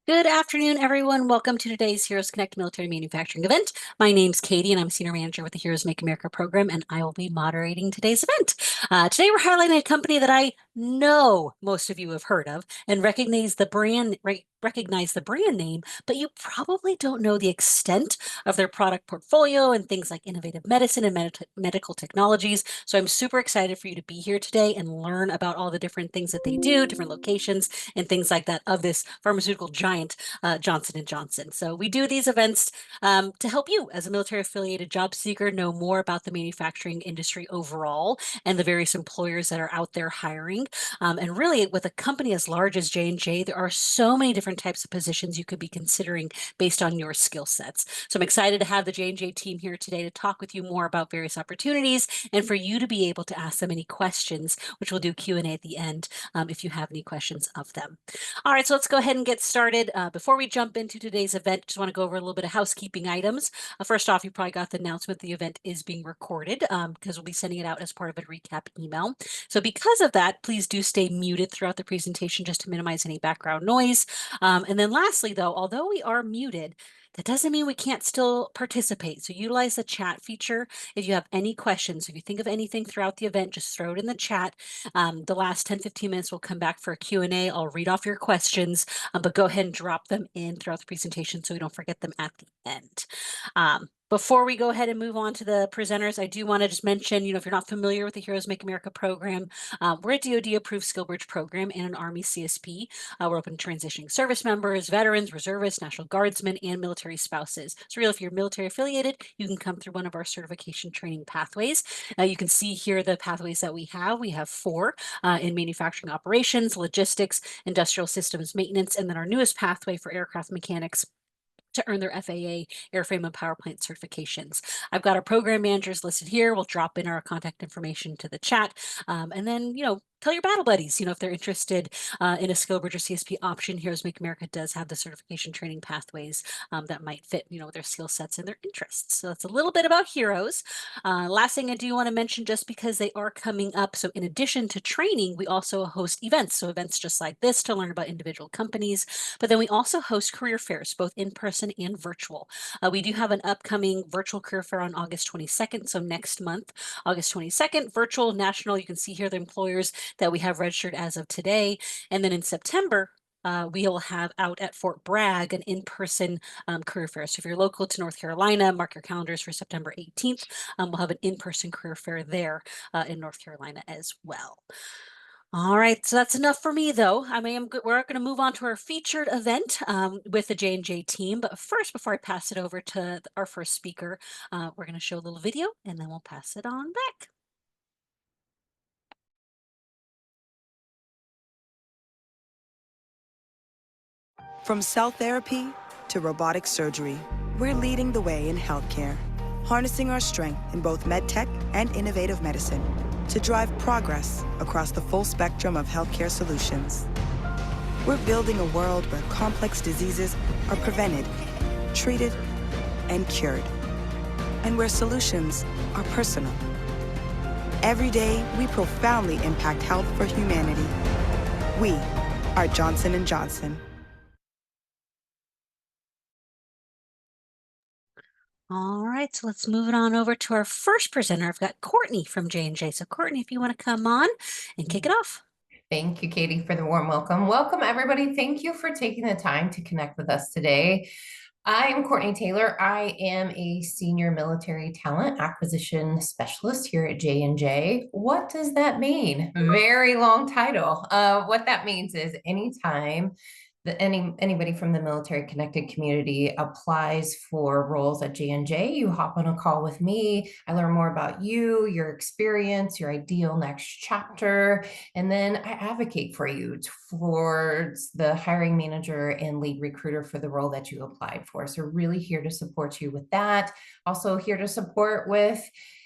Good afternoon, everyone. Welcome to today's Heroes Connect Military Manufacturing event. My name's Katie, and I'm Senior Manager with the Heroes Make America program, and I will be moderating today's event. Today, we're highlighting a company that I know most of you have heard of and recognize the brand, right? Recognize the brand name, but you probably don't know the extent of their product portfolio and things like innovative medicine and medical technologies. So I'm super excited for you to be here today and learn about all the different things that they do, different locations, and things like that of this pharmaceutical giant, Johnson and Johnson. So we do these events to help you as a military affiliated job seeker know more about the manufacturing industry overall and the various employers that are out there hiring. And really, with a company as large as J&J, there are so many different types of positions you could be considering based on your skill sets. So I'm excited to have the J&J team here today to talk with you more about various opportunities and for you to be able to ask them any questions, which we'll do Q&A at the end if you have any questions of them. All right, so let's go ahead and get started. Before we jump into today's event, just want to go over a little bit of housekeeping items. First off, you probably got the announcement the event is being recorded because we'll be sending it out as part of a recap email. So because of that, please do stay muted throughout the presentation just to minimize any background noise. And then lastly, though, although we are muted, that doesn't mean we can't still participate. So utilize the chat feature if you have any questions. If you think of anything throughout the event, just throw it in the chat. The last 10-15 minutes we'll come back for a Q&A. I'll read off your questions, but go ahead and drop them in throughout the presentation so we don't forget them at the end. Before we go ahead and move on to the presenters, I do want to just mention, if you're not familiar with the Heroes Make America program, we're a DoD-approved skill bridge program and an Army CSP. We're open to transitioning service members, veterans, reservists, National Guardsmen, and military spouses. So really, if you're military affiliated, you can come through one of our certification training pathways. You can see here the pathways that we have. We have 4 in manufacturing operations, logistics, industrial systems maintenance, and then our newest pathway for aircraft mechanics to earn their FAA airframe and power plant certifications. I've got our program managers listed here. We'll drop in our contact information to the chat. And then, tell your battle buddies, if they're interested in a skill bridge or CSP option. Heroes Make America does have the certification training pathways that might fit, their skill sets and their interests. So that's a little bit about Heroes. Last thing I do want to mention, just because they are coming up. So in addition to training, we also host events. So events just like this to learn about individual companies. But then we also host career fairs, both in person and virtual. We do have an upcoming virtual career fair on August 22nd. So next month, August 22nd, virtual national. You can see here the employers that we have registered as of today. And then in September, we will have out at Fort Bragg an in-person career fair. So if you're local to North Carolina, mark your calendars for September 18th. We'll have an in-person career fair there in North Carolina as well. All right, so that's enough for me, though. We're going to move on to our featured event with the J&J team. But first, before I pass it over to our first speaker, we're going to show a little video, and then we'll pass it on back. From cell therapy to robotic surgery, we're leading the way in healthcare, harnessing our strength in both medtech and innovative medicine to drive progress across the full spectrum of healthcare solutions. We're building a world where complex diseases are prevented, treated, and cured, and where solutions are personal. Every day, we profoundly impact health for humanity. We are Johnson & Johnson. All right, so let's move it on over to our first presenter. I've got Courtney from J&J. So Courtney, if you want to come on and kick it off. Thank you, Katie, for the warm welcome. Welcome, everybody. Thank you for taking the time to connect with us today. I am Courtney Taylor. I am a senior military talent acquisition specialist here at J&J. What does that mean? Very long title. What that means is anytime that anybody from the military connected community applies for roles at J&J, you hop on a call with me. I learn more about you, your experience, your ideal next chapter, and then I advocate for you towards the hiring manager and lead recruiter for the role that you applied for. So really here to support you with that. Also here to support with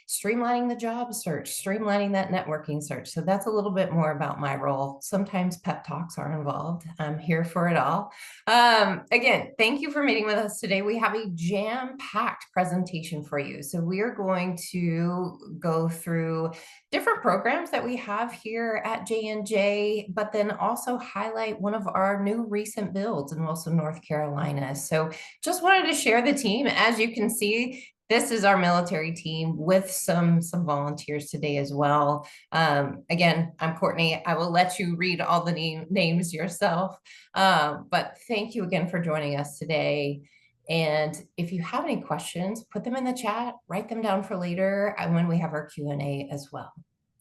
streamlining the job search, streamlining that networking search. So that's a little bit more about my role. Sometimes pep talks are involved. I'm here for it all. Again, thank you for meeting with us today. We have a jam-packed presentation for you. So we are going to go through different programs that we have here at J&J, but then also highlight one of our new recent builds in Wilson, North Carolina. So just wanted to share the team. As you can see, this is our military team with some volunteers today as well. Again, I'm Courtney. I will let you read all the names yourself. But thank you again for joining us today. And if you have any questions, put them in the chat, write them down for later when we have our Q&A as well.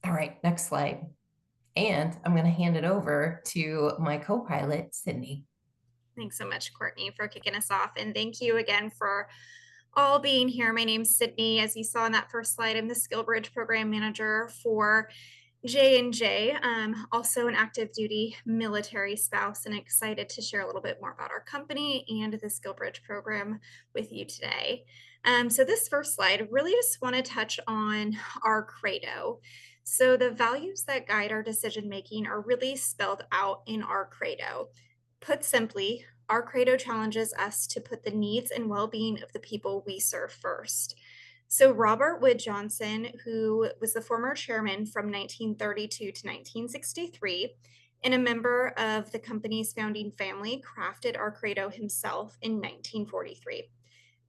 All right, next slide. And I'm going to hand it over to my co-pilot, Sydney. Thanks so much, Courtney, for kicking us off. And thank you again for all being here. My name's Sydney. As you saw in that first slide, I'm the SkillBridge Program Manager for J&J, also an active duty military spouse, and excited to share a little bit more about our company and the SkillBridge program with you today. So this first slide, really just want to touch on our credo. So the values that guide our decision making are really spelled out in our credo. Put simply, our credo challenges us to put the needs and well-being of the people we serve first. So Robert Wood Johnson, who was the former chairman from 1932 to 1963, and a member of the company's founding family, crafted our credo himself in 1943,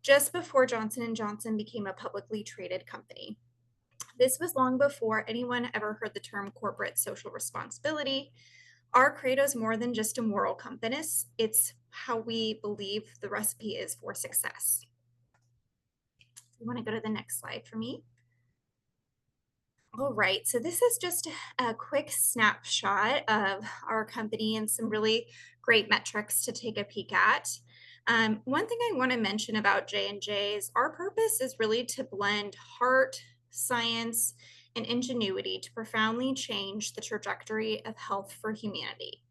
just before Johnson & Johnson became a publicly traded company. This was long before anyone ever heard the term corporate social responsibility. Our credo is more than just a moral compass. It's how we believe the recipe is for success. You want to go to the next slide for me? All right, so this is just a quick snapshot of our company and some really great metrics to take a peek at. One thing I want to mention about J&J is our purpose is really to blend heart, science, and ingenuity to profoundly change the trajectory of health for humanity.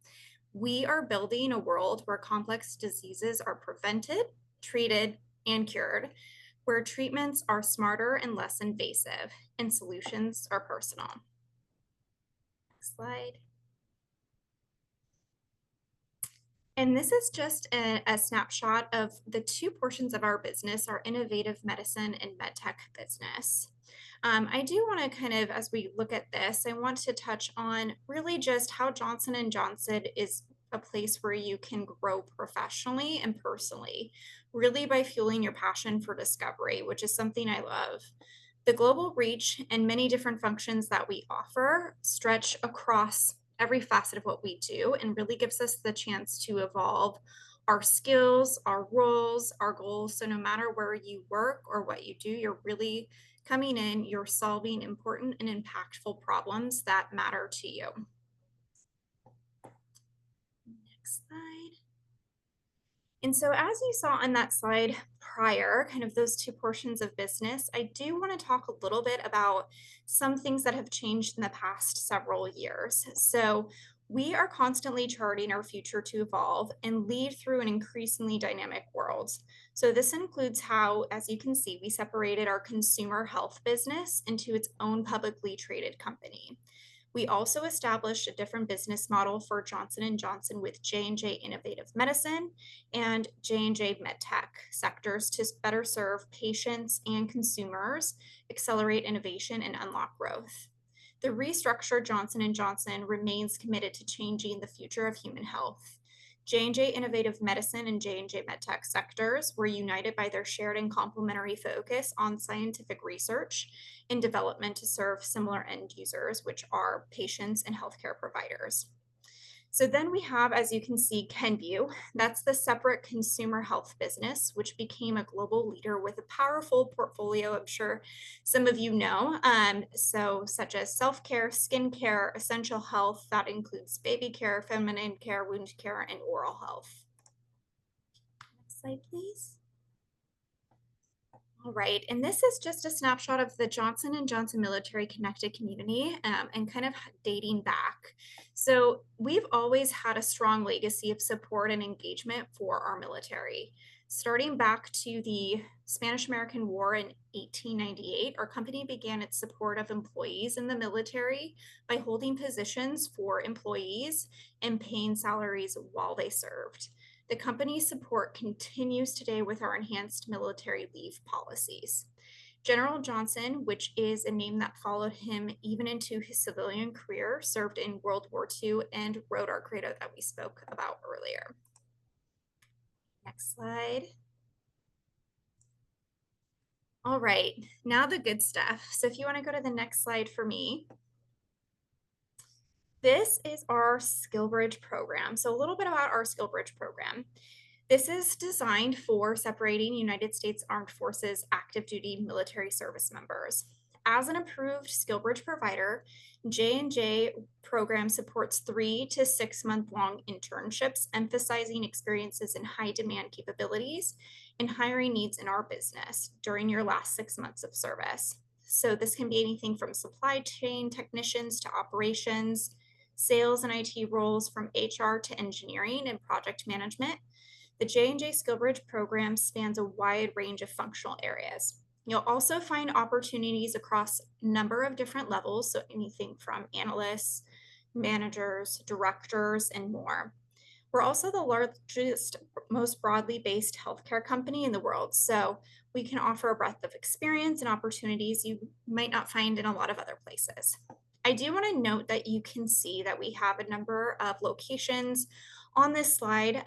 We are building a world where complex diseases are prevented, treated, and cured, where treatments are smarter and less invasive, and solutions are personal. Next slide. And this is just a snapshot of the two portions of our business, our innovative medicine and medtech business. I do want to kind of, as we look at this, I want to touch on really just how Johnson & Johnson is a place where you can grow professionally and personally, really by fueling your passion for discovery, which is something I love. The global reach and many different functions that we offer stretch across every facet of what we do and really gives us the chance to evolve our skills, our roles, our goals. So no matter where you work or what you do, you're really coming in, you're solving important and impactful problems that matter to you. Next slide. And so as you saw on that slide prior, kind of those two portions of business, I do want to talk a little bit about some things that have changed in the past several years. So we are constantly charting our future to evolve and lead through an increasingly dynamic world. So this includes how, as you can see, we separated our consumer health business into its own publicly traded company. We also established a different business model for Johnson & Johnson with J&J Innovative Medicine and J&J MedTech sectors to better serve patients and consumers, accelerate innovation, and unlock growth. The restructured Johnson & Johnson remains committed to changing the future of human health. J&J Innovative Medicine and J&J MedTech sectors were united by their shared and complementary focus on scientific research and development to serve similar end users, which are patients and healthcare providers. So then we have, as you can see, Kenvue. That's the separate consumer health business, which became a global leader with a powerful portfolio, I'm sure some of you know, so such as self-care, skincare, essential health, that includes baby care, feminine care, wound care, and oral health. Next slide, please. All right, and this is just a snapshot of the Johnson & Johnson military connected community and kind of dating back. So we've always had a strong legacy of support and engagement for our military. Starting back to the Spanish-American War in 1898, our company began its support of employees in the military by holding positions for employees and paying salaries while they served. The company's support continues today with our enhanced military leave policies. General Johnson, which is a name that followed him even into his civilian career, served in World War II and wrote our credo that we spoke about earlier. Next slide. All right, now the good stuff. So if you want to go to the next slide for me. This is our SkillBridge program. So a little bit about our SkillBridge program. This is designed for separating United States Armed Forces active duty military service members. As an approved SkillBridge provider, J&J program supports 3 to 6 month long internships, emphasizing experiences in high demand capabilities and hiring needs in our business during your last 6 months of service. So this can be anything from supply chain technicians to operations, sales and IT roles, from HR to engineering and project management. The J&J SkillBridge program spans a wide range of functional areas. You'll also find opportunities across a number of different levels, so anything from analysts, managers, directors, and more. We're also the largest, most broadly based healthcare company in the world, so we can offer a breadth of experience and opportunities you might not find in a lot of other places. I do want to note that you can see that we have a number of locations on this slide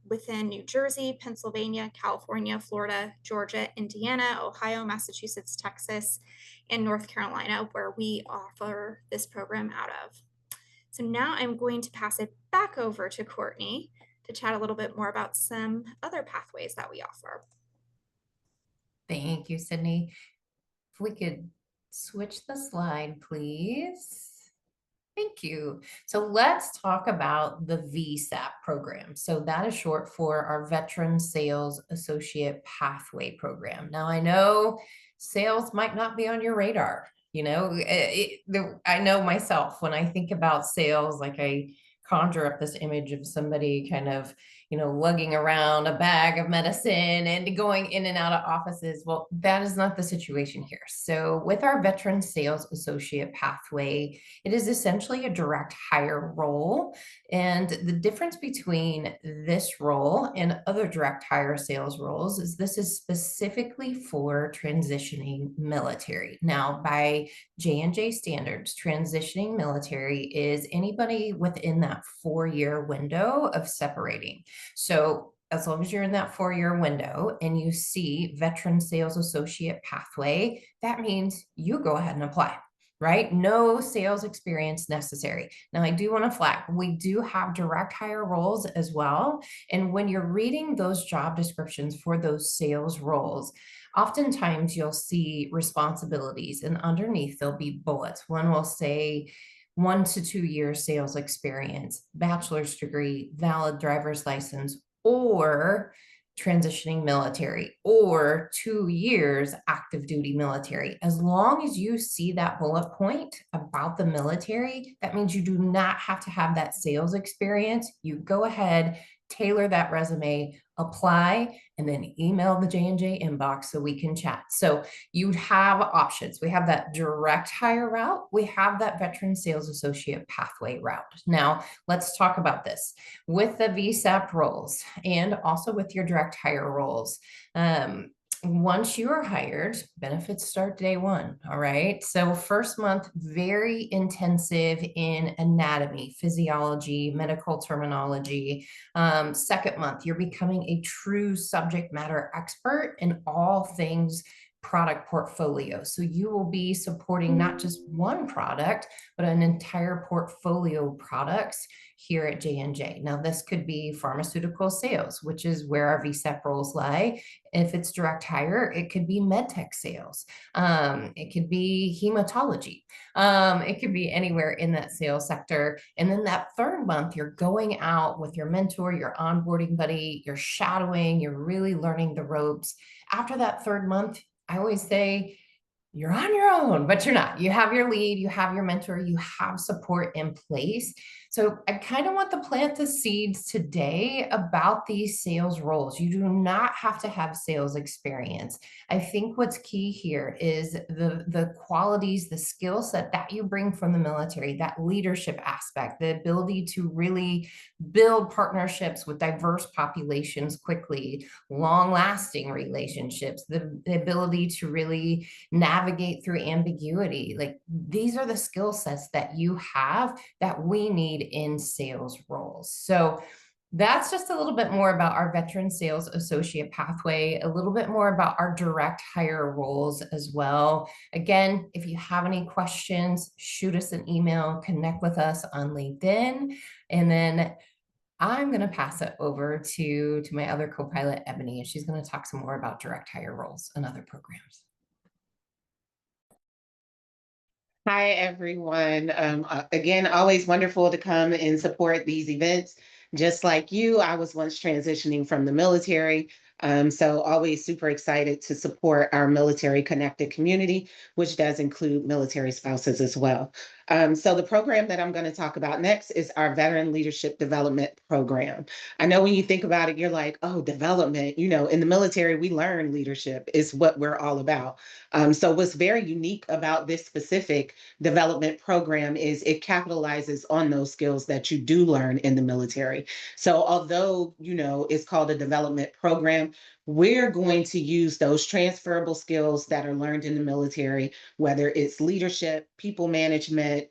within New Jersey, Pennsylvania, California, Florida, Georgia, Indiana, Ohio, Massachusetts, Texas, and North Carolina, where we offer this program out of. So now I'm going to pass it back over to Courtney to chat a little bit more about some other pathways that we offer. Thank you, Sydney. If we could switch the slide, please. Thank you. So let's talk about the VSAP program. So that is short for our Veteran Sales Associate Pathway Program. Now, I know sales might not be on your radar. You know, I know myself, when I think about sales, like I conjure up this image of somebody kind of, lugging around a bag of medicine and going in and out of offices. Well, that is not the situation here. So with our Veteran Sales Associate Pathway, it is essentially a direct hire role. And the difference between this role and other direct hire sales roles is this is specifically for transitioning military. Now, by J&J standards, transitioning military is anybody within that 4-year window of separating. So as long as you're in that 4-year window and you see Veteran Sales Associate Pathway, that means you go ahead and apply, right? No sales experience necessary. Now, I do want to flag, we do have direct hire roles as well. And when you're reading those job descriptions for those sales roles, oftentimes you'll see responsibilities, and underneath there'll be bullets. One will say 1 to 2 years sales experience, bachelor's degree, valid driver's license, or transitioning military, or 2 years active duty military. As long as you see that bullet point about the military, that means you do not have to have that sales experience. You go ahead, tailor that resume, apply, and then email the J&J inbox so we can chat. So you'd have options. We have that direct hire route. We have that Veteran Sales Associate Pathway route. Now, let's talk about this. With the VSAP roles and also with your direct hire roles, once you are hired, benefits start day 1. All right. So first month, very intensive in anatomy, physiology, medical terminology. Second month, you're becoming a true subject matter expert in all things product portfolio. So you will be supporting not just one product, but an entire portfolio of products here at J&J. Now, this could be pharmaceutical sales, which is where our VSAP roles lie. If it's direct hire, it could be medtech sales. It could be hematology. It could be anywhere in that sales sector. And then that third month, you're going out with your mentor, your onboarding buddy, you're shadowing, you're really learning the ropes. After that third month, I always say, you're on your own, but you're not. You have your lead, you have your mentor, you have support in place. So I kind of want to plant the seeds today about these sales roles. You do not have to have sales experience. I think what's key here is the qualities, the skill set that you bring from the military, that leadership aspect, the ability to really build partnerships with diverse populations quickly, long-lasting relationships, the ability to really navigate through ambiguity. Like these are the skill sets that you have that we need in sales roles. So that's just a little bit more about our veteran sales associate pathway, a little bit more about our direct hire roles as well. Again, if you have any questions, shoot us an email, connect with us on LinkedIn, and then I'm going to pass it over to my other co-pilot, Ebony, and she's going to talk some more about direct hire roles and other programs. Hi, everyone. Again, always wonderful to come and support these events. Just like you, I was once transitioning from the military. So always super excited to support our military connected community, which does include military spouses as well. So the program that I'm going to talk about next is our Veteran Leadership Development Program. I know when you think about it, you're like, oh, development, in the military, we learn leadership is what we're all about. So what's very unique about this specific development program is it capitalizes on those skills that you do learn in the military. So although, it's called a development program, we're going to use those transferable skills that are learned in the military, whether it's leadership, people management,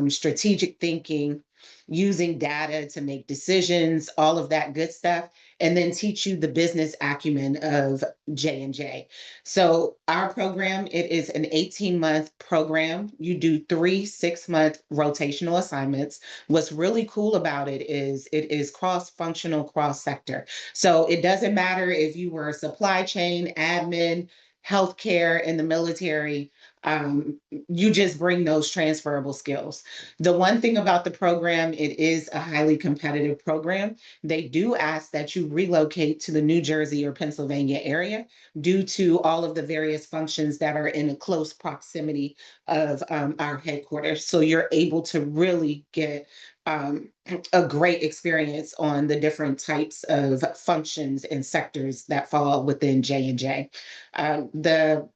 strategic thinking, using data to make decisions, all of that good stuff, and then teach you the business acumen of J&J. So our program, it is an 18-month program. You do 3 6-month rotational assignments. What's really cool about it is cross-functional, cross-sector. So it doesn't matter if you were supply chain, admin, healthcare in the military, you just bring those transferable skills. The one thing about the program, it is a highly competitive program. They do ask that you relocate to the New Jersey or Pennsylvania area due to all of the various functions that are in a close proximity of our headquarters. So you're able to really get a great experience on the different types of functions and sectors that fall within J&J. The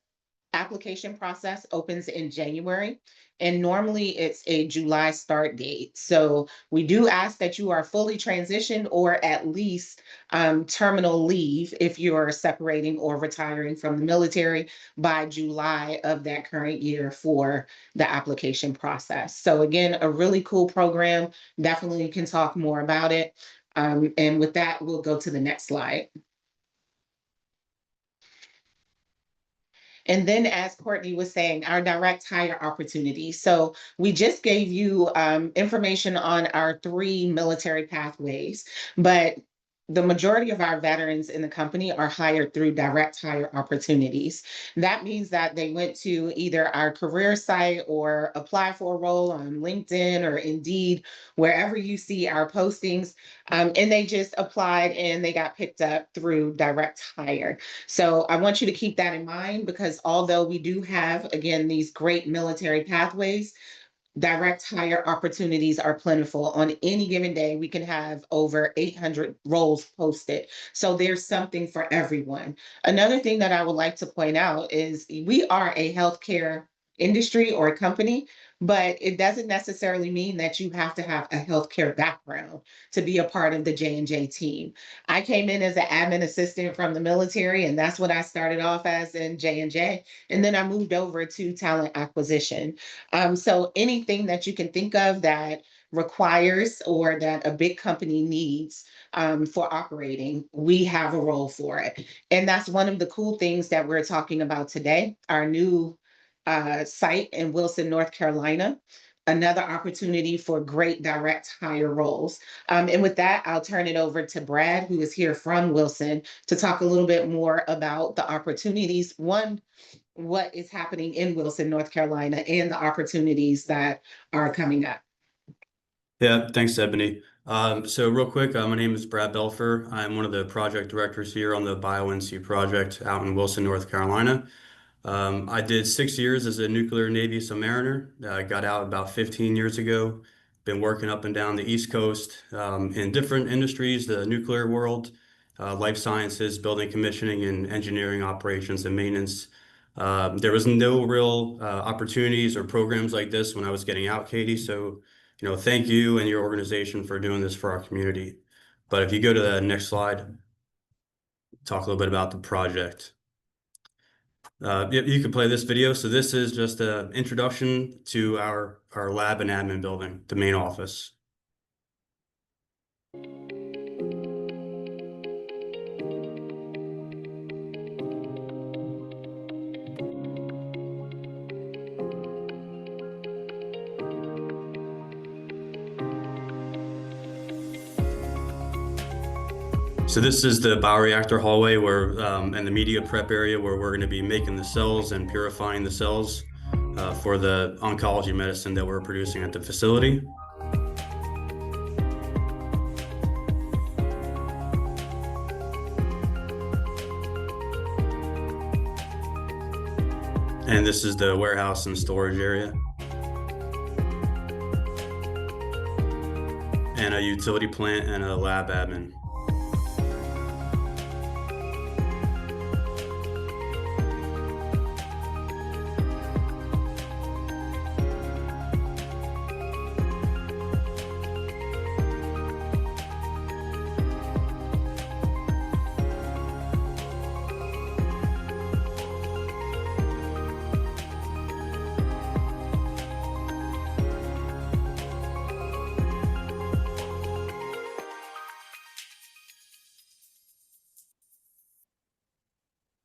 application process opens in January, and normally it's a July start date. So we do ask that you are fully transitioned or at least terminal leave if you're separating or retiring from the military by July of that current year for the application process. So again, a really cool program. Definitely can talk more about it. And with that, we'll go to the next slide. And then, as Courtney was saying, our direct hire opportunity. So we just gave you information on our 3 military pathways, but the majority of our veterans in the company are hired through direct hire opportunities. That means that they went to either our career site or apply for a role on LinkedIn or Indeed, wherever you see our postings, and they just applied and they got picked up through direct hire. So I want you to keep that in mind because although we do have, again, these great military pathways, direct hire opportunities are plentiful. On any given day, we can have over 800 roles posted. So there's something for everyone. Another thing that I would like to point out is we are a healthcare industry or a company, but it doesn't necessarily mean that you have to have a healthcare background to be a part of the J&J team. I came in as an admin assistant from the military, and that's what I started off as in J&J. And then I moved over to talent acquisition. So anything that you can think of that requires or that a big company needs for operating, we have a role for it. And that's one of the cool things that we're talking about today, our new site in Wilson, North Carolina, another opportunity for great direct hire roles. And with that, I'll turn it over to Brad, who is here from Wilson, to talk a little bit more about the opportunities. One, what is happening in Wilson, North Carolina, and the opportunities that are coming up. Yeah, thanks, Ebony. So real quick, my name is Brad Belfer. I'm one of the project directors here on the BioNC project out in Wilson, North Carolina. I did 6 years as a nuclear Navy submariner. I got out about 15 years ago. Been working up and down the East Coast in different industries, the nuclear world, life sciences, building commissioning, and engineering operations and maintenance. There was no real opportunities or programs like this when I was getting out, Katie. So, thank you and your organization for doing this for our community. But if you go to the next slide, talk a little bit about the project. You can play this video. So this is just an introduction to our lab and admin building, the main office. So this is the bioreactor hallway and the media prep area where we're going to be making the cells and purifying the cells for the oncology medicine that we're producing at the facility. And this is the warehouse and storage area. And a utility plant and a lab admin.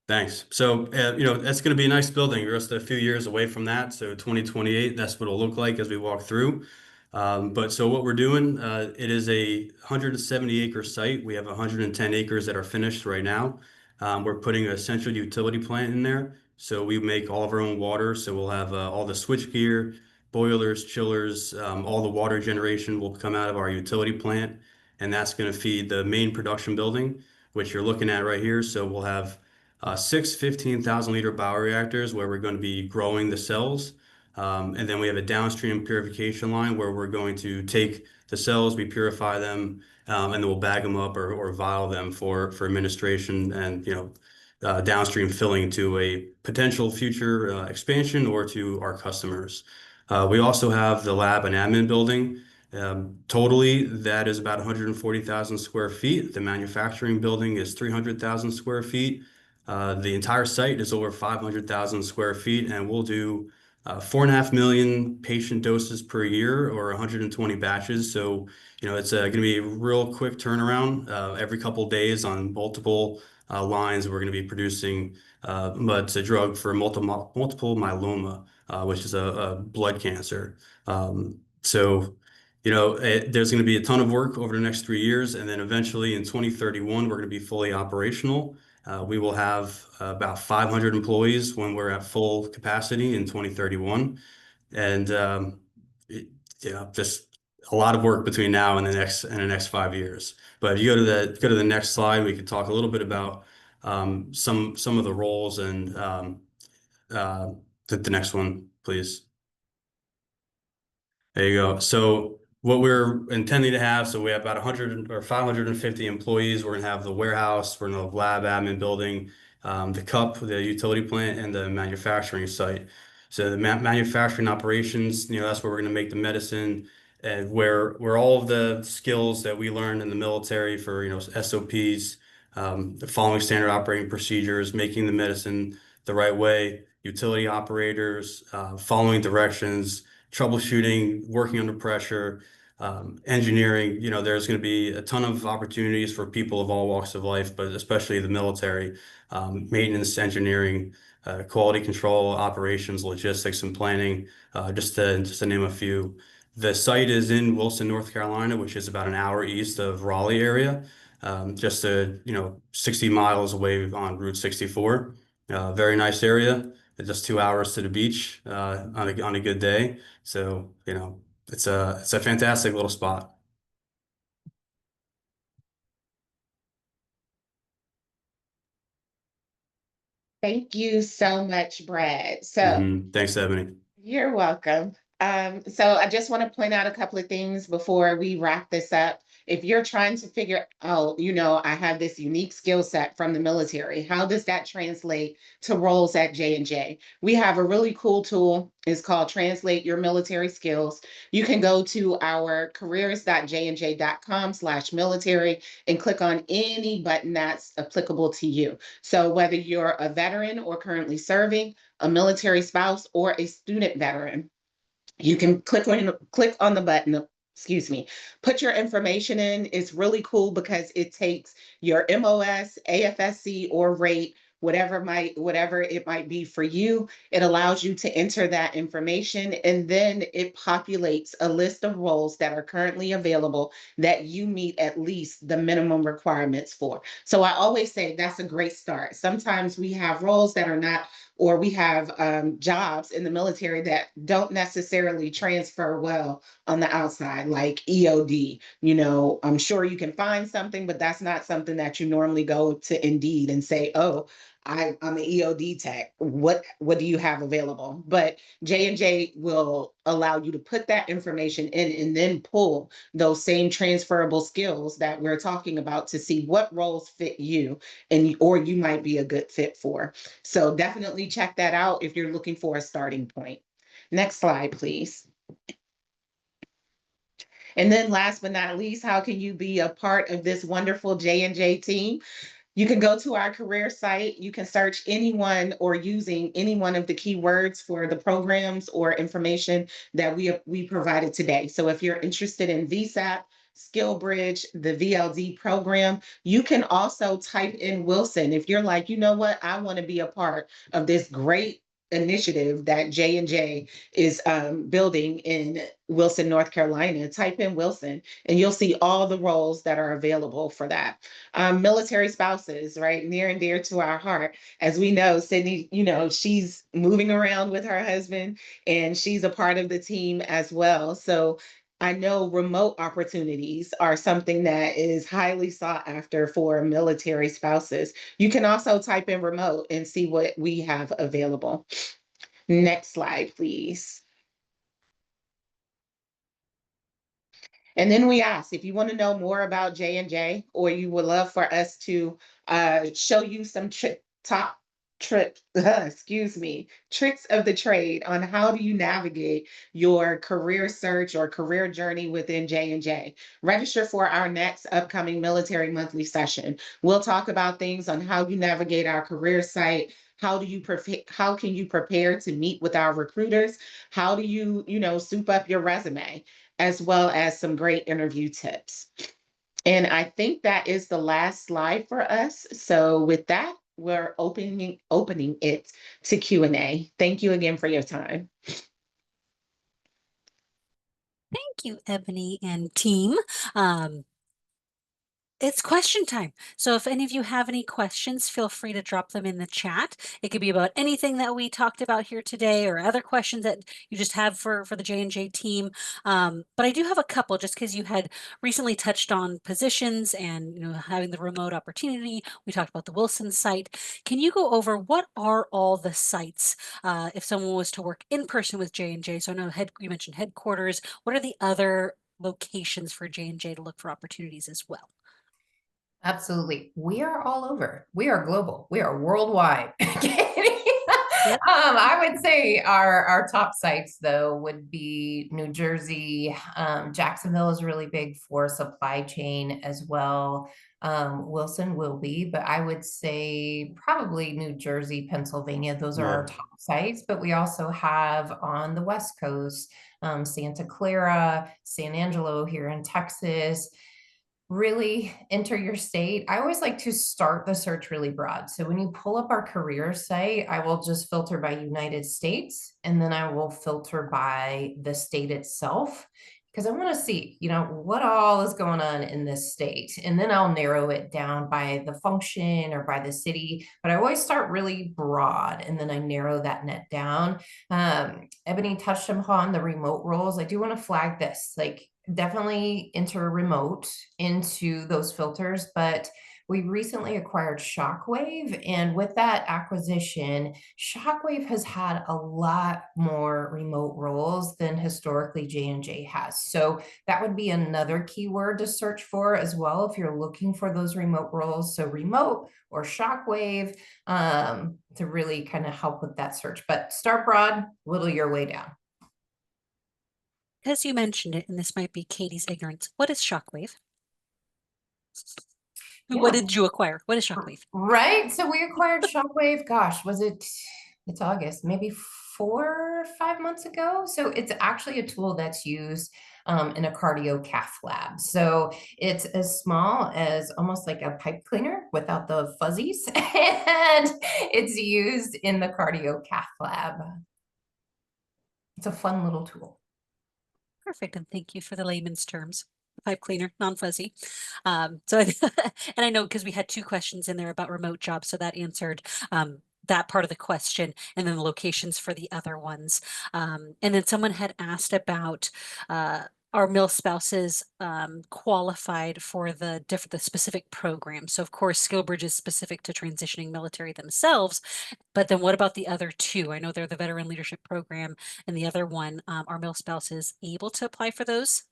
Thanks. So, that's going to be a nice building. We're just a few years away from that. So 2028, that's what it'll look like as we walk through. But so what we're doing, it is a 170-acre site. We have 110 acres that are finished right now. We're putting a central utility plant in there. So we make all of our own water. So we'll have all the switch gear, boilers, chillers, all the water generation will come out of our utility plant. And that's going to feed the main production building, which you're looking at right here. So we'll have six 15,000-liter bioreactors where we're going to be growing the cells. And then we have a downstream purification line where we're going to take the cells, we purify them, and then we'll bag them up or vial them for administration and downstream filling to a potential future expansion or to our customers. We also have the lab and admin building. Totally, that is about 140,000 square feet. The manufacturing building is 300,000 square feet. The entire site is over 500,000 square feet, and we'll do 4.5 million patient doses per year or 120 batches. So, it's going to be a real quick turnaround every couple of days on multiple lines. We're going to be producing it's a drug for multiple myeloma, which is a blood cancer. So, there's going to be a ton of work over the next 3 years, and then eventually in 2031, we're going to be fully operational. We will have about 500 employees when we're at full capacity in 2031. And just a lot of work between now and the next 5 years. But if you go to the next slide, we could talk a little bit about some of the roles and the next one, please. There you go. So what we're intending to have, so we have about 100 or 550 employees. We're going to have the warehouse, we're going to have lab admin building, the cup, the utility plant, and the manufacturing site. So the manufacturing operations, that's where we're going to make the medicine, and where all of the skills that we learned in the military for SOPs, following standard operating procedures, making the medicine the right way, utility operators, following directions, troubleshooting, working under pressure, engineering. There's going to be a ton of opportunities for people of all walks of life, but especially the military, maintenance, engineering, quality control, operations, logistics, and planning, just to name a few. The site is in Wilson, North Carolina, which is about an hour east of Raleigh area, just 60 miles away on Route 64. Very nice area. Just 2 hours to the beach on a good day. So, it's a fantastic little spot. Thank you so much, Brad. So Thanks, Ebony. you're welcome. So I just want to point out a couple of things before we wrap this up. If you're trying to figure out, I have this unique skill set from the military, how does that translate to roles at J&J? We have a really cool tool. It's called Translate Your Military Skills. You can go to our careers.jnj.com/military and click on any button that's applicable to you. So whether you're a veteran or currently serving, a military spouse, or a student veteran, you can click on the button, excuse me, put your information in. It's really cool because it takes your MOS, AFSC, or rate, whatever it might be for you. It allows you to enter that information, and then it populates a list of roles that are currently available that you meet at least the minimum requirements for. So I always say that's a great start. Sometimes we have roles that are not, or we have jobs in the military that don't necessarily transfer well on the outside, like EOD. I'm sure you can find something, but that's not something that you normally go to Indeed and say, oh, I'm an EOD tech. What do you have available? But J&J will allow you to put that information in and then pull those same transferable skills that we're talking about to see what roles fit you or you might be a good fit for. So definitely check that out if you're looking for a starting point. Next slide, please. And then last but not least, how can you be a part of this wonderful J&J team? You can go to our career site. You can search anyone or using any one of the keywords for the programs or information that we provided today. So if you're interested in VSAP, SkillBridge, the VLD program, you can also type in Wilson. If you're like, you know what, I want to be a part of this great initiative that J&J is building in Wilson, North Carolina, type in Wilson and you'll see all the roles that are available for that. Military spouses, right, near and dear to our heart. As we know, Sydney, she's moving around with her husband and she's a part of the team as well. So I know remote opportunities are something that is highly sought after for military spouses. You can also type in remote and see what we have available. Next slide, please. And then we asked if you want to know more about J&J or you would love for us to show you some tricks of the trade on how do you navigate your career search or career journey within J&J. Register for our next upcoming military monthly session. We'll talk about things on how you navigate our career site. How can you prepare to meet with our recruiters? How do you, soup up your resume, as well as some great interview tips. And I think that is the last slide for us. So with that, we're opening it to Q&A. Thank you again for your time. Thank you, Ebony and team. It's question time. So if any of you have any questions, feel free to drop them in the chat. It could be about anything that we talked about here today or other questions that you just have for the J&J team. But I do have a couple just because you had recently touched on positions and having the remote opportunity. We talked about the Wilson site. Can you go over what are all the sites if someone was to work in person with J&J? So I know you mentioned headquarters. What are the other locations for J&J to look for opportunities as well? Absolutely. We are all over. We are global. We are worldwide. Yep. I would say our top sites, though, would be New Jersey. Jacksonville is really big for supply chain as well. Wilson will be, but I would say probably New Jersey, Pennsylvania. Those are our top sites. But we also have on the West Coast, Santa Clara, San Angelo here in Texas. Really enter your state. I always like to start the search really broad. So when you pull up our career site, I will just filter by United States, and then I will filter by the state itself, because I want to see, what all is going on in this state. And then I'll narrow it down by the function or by the city. But I always start really broad, and then I narrow that net down. Ebony touched upon the remote roles. I do want to flag this, definitely enter remote into those filters, but we recently acquired Shockwave, and with that acquisition, Shockwave has had a lot more remote roles than historically J&J has. So that would be another keyword to search for as well if you're looking for those remote roles. So remote or Shockwave to really kind of help with that search. But start broad, whittle your way down. Because you mentioned it, and this might be Katie's ignorance, what is Shockwave? What Yeah. did you acquire? What is Shockwave? Right. So we acquired Shockwave, gosh, it's August, maybe 4 or 5 months ago. So it's actually a tool that's used in a cardio cath lab. So it's as small as almost like a pipe cleaner without the fuzzies. And it's used in the cardio cath lab. It's a fun little tool. Perfect, and thank you for the layman's terms. Pipe cleaner, non-fuzzy. And I know because we had two questions in there about remote jobs, so that answered that part of the question, and then the locations for the other ones. And then someone had asked about are mill spouses qualified for the specific program? So of course, SkillBridge is specific to transitioning military themselves, but then what about the other two? I know they're the Veteran Leadership Program and the other one. Are mill spouses able to apply for those?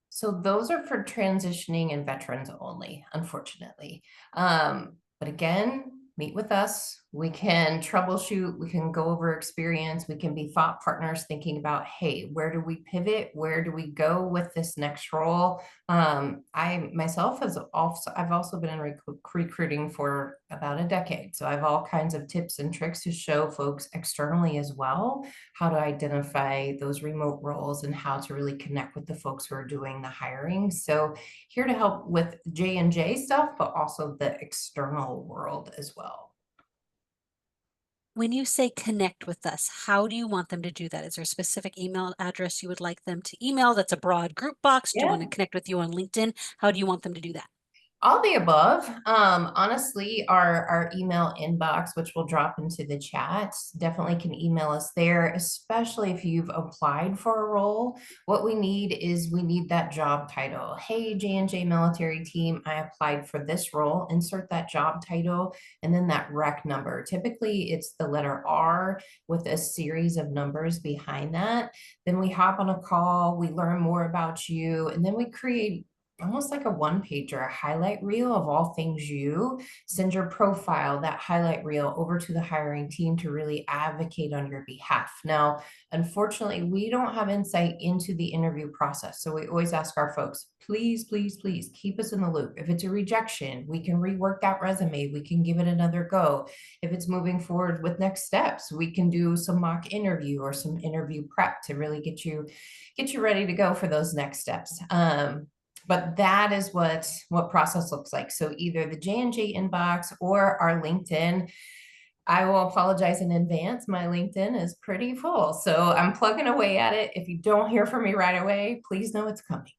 So those are for transitioning and veterans only, unfortunately. But again, meet with us. We can troubleshoot, we can go over experience, we can be thought partners thinking about, hey, where do we pivot? Where do we go with this next role? I myself I've also been in recruiting for about a decade. So I have all kinds of tips and tricks to show folks externally as well how to identify those remote roles and how to really connect with the folks who are doing the hiring. So here to help with J&J stuff, but also the external world as well. When you say connect with us, how do you want them to do that? Is there a specific email address you would like them to email that's a broad group box? Do you want to connect with you on LinkedIn? How do you want them to do that? All the above. Honestly, our email inbox, which will drop into the chat, definitely can email us there, especially if you've applied for a role. What we need is we need that job title. Hey, J&J military team, I applied for this role. Insert that job title and then that rec number. Typically, it's the letter R with a series of numbers behind that. Then we hop on a call, we learn more about you, and then we create almost like a one pager, a highlight reel of all things you send your profile, that highlight reel over to the hiring team to really advocate on your behalf. Now, unfortunately, we don't have insight into the interview process. So we always ask our folks, please, please, please keep us in the loop. If it's a rejection, we can rework that resume. We can give it another go. If it's moving forward with next steps, we can do some mock interview or some interview prep to really get you ready to go for those next steps. But that is what process looks like. So either the J&J inbox or our LinkedIn. I will apologize in advance. My LinkedIn is pretty full. So I'm plugging away at it. If you don't hear from me right away, please know it's coming.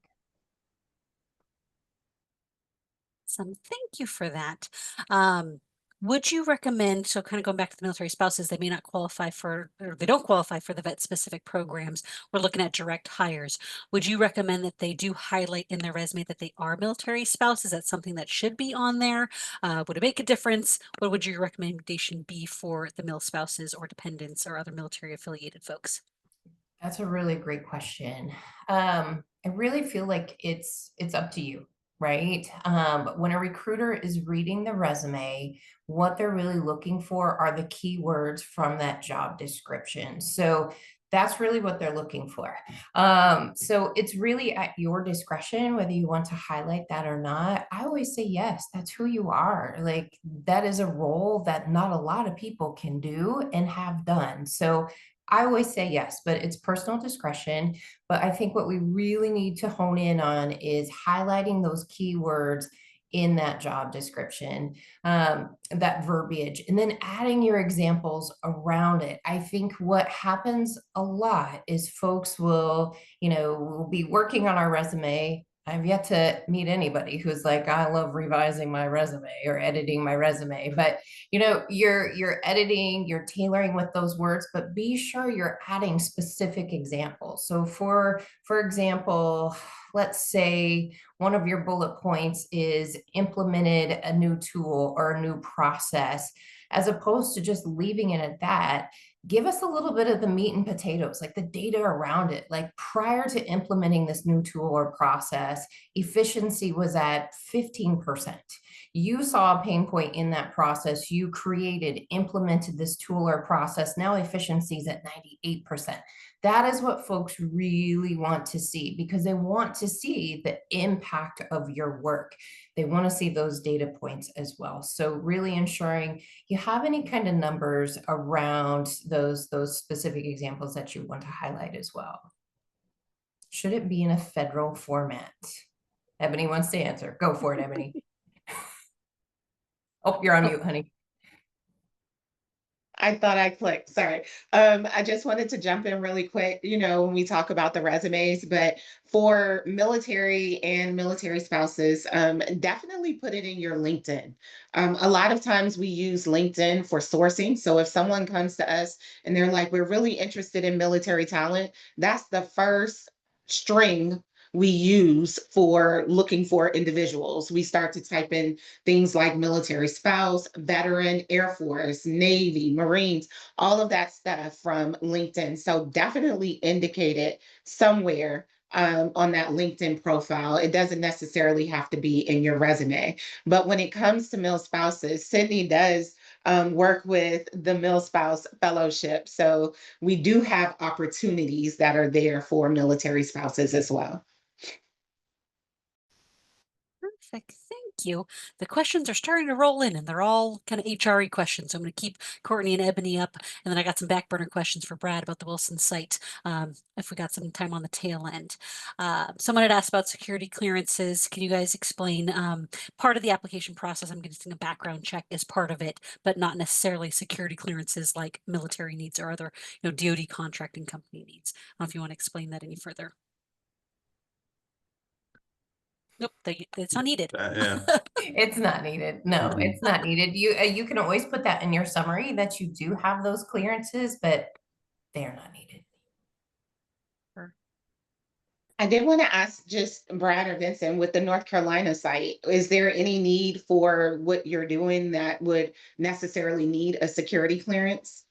Thank you for that. Would you recommend, so kind of going back to the military spouses, they may not qualify for, or they don't qualify for the vet specific programs. We're looking at direct hires. Would you recommend that they do highlight in their resume that they are military spouse? Is that something that should be on there? Would it make a difference? What would your recommendation be for the mil spouses or dependents or other military affiliated folks? That's a really great question. I really feel like it's up to you, right? When a recruiter is reading the resume, what they're really looking for are the keywords from that job description. So that's really what they're looking for. So it's really at your discretion whether you want to highlight that or not. I always say yes, that's who you are. Like that is a role that not a lot of people can do and have done. So I always say yes, but it's personal discretion. But I think what we really need to hone in on is highlighting those keywords in that job description, that verbiage, and then adding your examples around it. I think what happens a lot is folks will be working on our resume. I've yet to meet anybody who's like, I love revising my resume or editing my resume. But you're editing, you're tailoring with those words, but be sure you're adding specific examples. So for example, let's say one of your bullet points is implemented a new tool or a new process, as opposed to just leaving it at that. Give us a little bit of the meat and potatoes, like the data around it. Like prior to implementing this new tool or process, efficiency was at 15%. You saw a pain point in that process. You created, implemented this tool or process. Now efficiency is at 98%. That is what folks really want to see, because they want to see the impact of your work. They want to see those data points as well. So really ensuring you have any kind of numbers around those specific examples that you want to highlight as well. Should it be in a federal format? Ebony wants to answer. Go for it, Ebony. Oh, you're on mute, honey. I thought I clicked, sorry. I just wanted to jump in really quick, when we talk about the resumes, but for military and military spouses, definitely put it in your LinkedIn. A lot of times we use LinkedIn for sourcing. So if someone comes to us and they're like, we're really interested in military talent, that's the first string we use for looking for individuals. We start to type in things like military spouse, veteran, Air Force, Navy, Marines, all of that stuff from LinkedIn. So definitely indicate it somewhere on that LinkedIn profile. It doesn't necessarily have to be in your resume. But when it comes to mil spouses, Sydney does work with the Mil Spouse Fellowship. So we do have opportunities that are there for military spouses as well. Perfect. Thank you. The questions are starting to roll in, and they're all kind of HRE questions. So I'm going to keep Courtney and Ebony up, and then I got some back burner questions for Brad about the Wilson site, if we got some time on the tail end. Someone had asked about security clearances. Can you guys explain part of the application process? I'm guessing a background check is part of it, but not necessarily security clearances like military needs or other, DoD contracting company needs. I don't know if you want to explain that any further. Nope, it's not needed. Yeah. It's not needed. No, it's not needed. You can always put that in your summary that you do have those clearances, but they're not needed. I did want to ask just Brad or Vincent, with the North Carolina site, is there any need for what you're doing that would necessarily need a security clearance?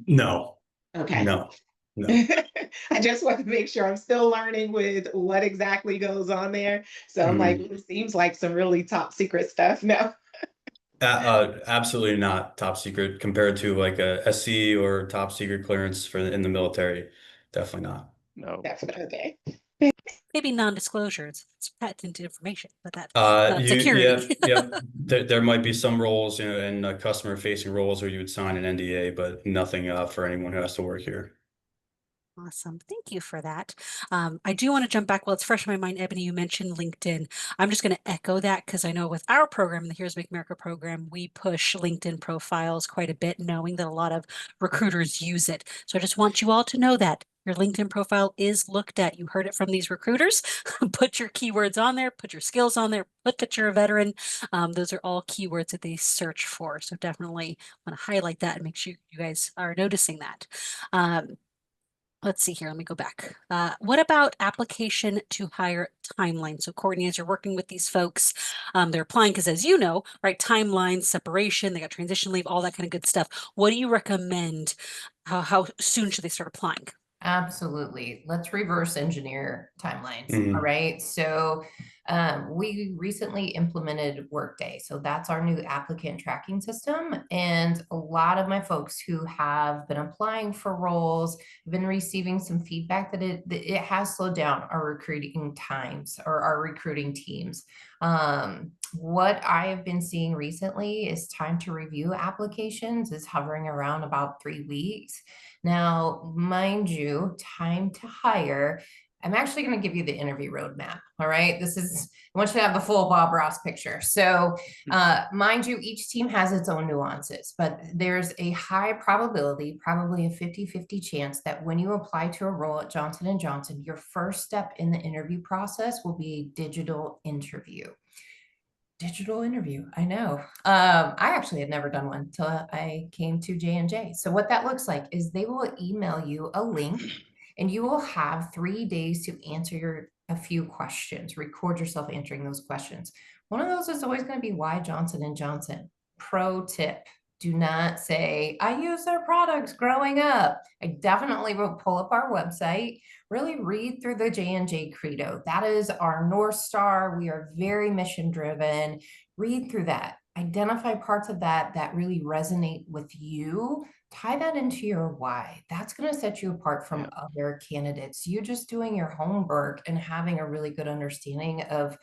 No. Okay. No. I just want to make sure. I'm still learning with what exactly goes on there. So I'm like, it seems like some really top secret stuff. No. Absolutely not top secret compared to like a SC or top secret clearance in the military. Definitely not. No. Definitely. Okay. Maybe non-disclosure. It's patented information, but that's security. There might be some roles, in customer-facing roles where you would sign an NDA, but nothing for anyone who has to work here. Awesome. Thank you for that. I do want to jump back. Well, it's fresh in my mind, Ebony, you mentioned LinkedIn. I'm just going to echo that because I know with our program, the Heroes Make America program, we push LinkedIn profiles quite a bit, knowing that a lot of recruiters use it. So I just want you all to know that your LinkedIn profile is looked at. You heard it from these recruiters. Put your keywords on there, put your skills on there, put that you're a veteran. Those are all keywords that they search for. So definitely want to highlight that and make sure you guys are noticing that. Let's see here. Let me go back. What about application to hire timeline? So Courtney, as you're working with these folks, they're applying because, as you know, right, timelines, separation, they got transition leave, all that kind of good stuff. What do you recommend? How soon should they start applying? Absolutely. Let's reverse engineer timelines. Mhm. All right. So we recently implemented Workday. So that's our new applicant tracking system. And a lot of my folks who have been applying for roles have been receiving some feedback that it has slowed down our recruiting times or our recruiting teams. What I have been seeing recently is time to review applications is hovering around about 3 weeks. Now, mind you, time to hire I'm actually going to give you the interview roadmap. All right. I want you to have the full Bob Ross picture. So, mind you, each team has its own nuances, but there's a high probability, probably a 50-50 chance that when you apply to a role at Johnson & Johnson, your first step in the interview process will be a digital interview. Digital interview. I know. I actually had never done one until I came to J&J. So what that looks like is they will email you a link and you will have 3 days to answer a few questions, record yourself answering those questions. One of those is always going to be why Johnson & Johnson. Pro tip. Do not say, I use their products growing up. I definitely will pull up our website, really read through the J&J credo. That is our North Star. We are very mission driven. Read through that. Identify parts of that that really resonate with you. Tie that into your why. That's going to set you apart from other candidates. You just doing your homework and having a really good understanding of